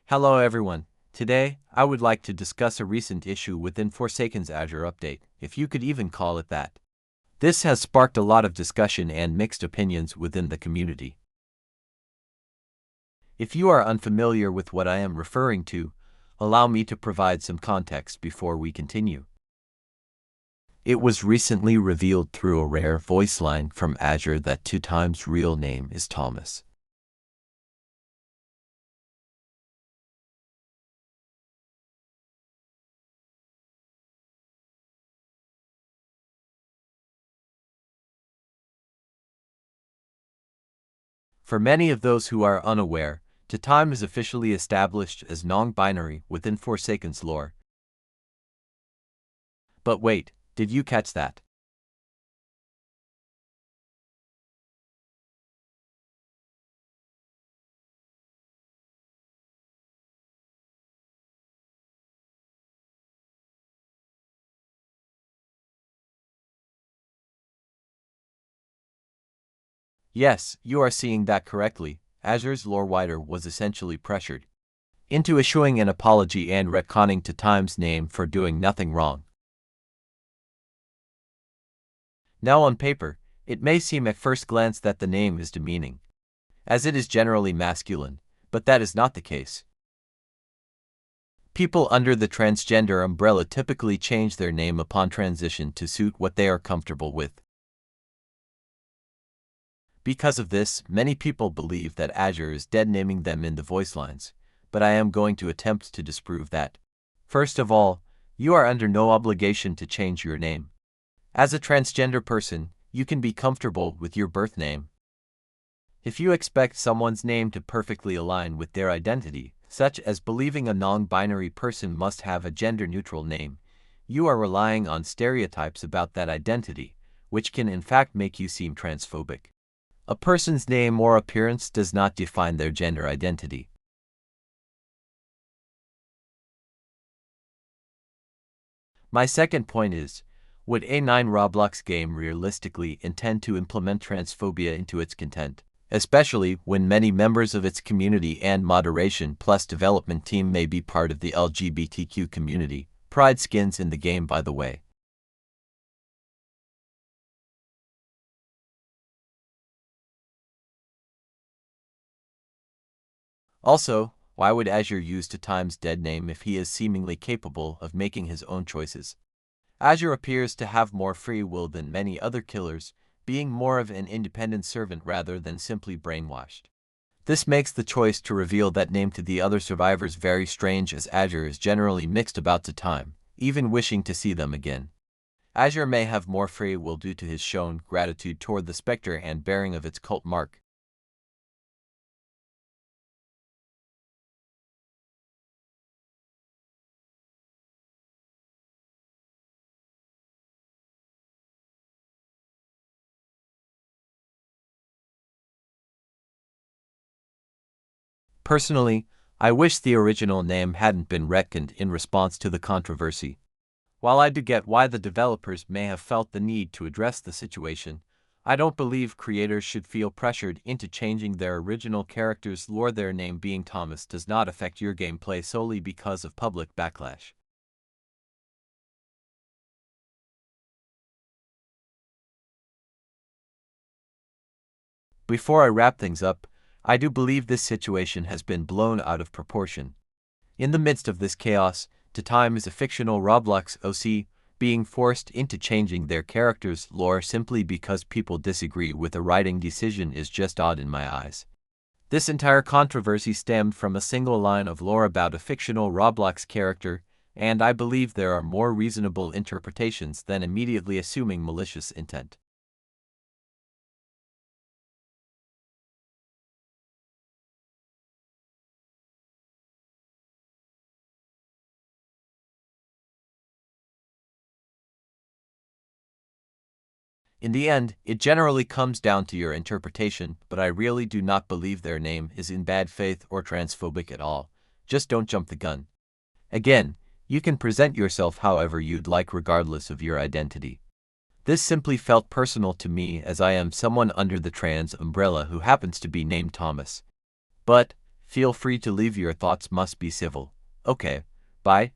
Hello everyone. Today, I would like to discuss a recent issue within Forsaken's Azure update, if you could even call it that. This has sparked a lot of discussion and mixed opinions within the community. If you are unfamiliar with what I am referring to, allow me to provide some context before we continue. It was recently revealed through a rare voice line from Azure that 2time's real name is Thomas. For many of those who are unaware, 2time is officially established as non-binary within Forsaken's lore. But wait, did you catch that? Yes, you are seeing that correctly. Azure's lore writer was essentially pressured into issuing an apology and retconning 2time's name for doing nothing wrong. Now on paper, it may seem at first glance that the name is demeaning, as it is generally masculine, but that is not the case. People under the transgender umbrella typically change their name upon transition to suit what they are comfortable with. Because of this, many people believe that Azure is dead naming them in the voice lines, but I am going to attempt to disprove that. First of all, you are under no obligation to change your name. As a transgender person, you can be comfortable with your birth name. If you expect someone's name to perfectly align with their identity, such as believing a non-binary person must have a gender-neutral name, you are relying on stereotypes about that identity, which can in fact make you seem transphobic. A person's name or appearance does not define their gender identity. My second point is, would a 9 Roblox game realistically intend to implement transphobia into its content, especially when many members of its community and moderation plus development team may be part of the LGBTQ community? Pride skins in the game, by the way. Also, why would Azure use 2time's dead name if he is seemingly capable of making his own choices? Azure appears to have more free will than many other killers, being more of an independent servant rather than simply brainwashed. This makes the choice to reveal that name to the other survivors very strange, as Azure is generally mixed about 2time, even wishing to see them again. Azure may have more free will due to his shown gratitude toward the Spectre and bearing of its cult mark. Personally, I wish the original name hadn't been retconned in response to the controversy. While I do get why the developers may have felt the need to address the situation, I don't believe creators should feel pressured into changing their original character's lore. Their name being Thomas does not affect your gameplay solely because of public backlash. Before I wrap things up, I do believe this situation has been blown out of proportion. In the midst of this chaos, 2time is a fictional Roblox OC being forced into changing their character's lore simply because people disagree with a writing decision is just odd in my eyes. This entire controversy stemmed from a single line of lore about a fictional Roblox character, and I believe there are more reasonable interpretations than immediately assuming malicious intent. In the end, it generally comes down to your interpretation, but I really do not believe their name is in bad faith or transphobic at all. Just don't jump the gun. Again, you can present yourself however you'd like regardless of your identity. This simply felt personal to me as I am someone under the trans umbrella who happens to be named Thomas. But, Feel free to leave your thoughts, must be civil. Okay, bye.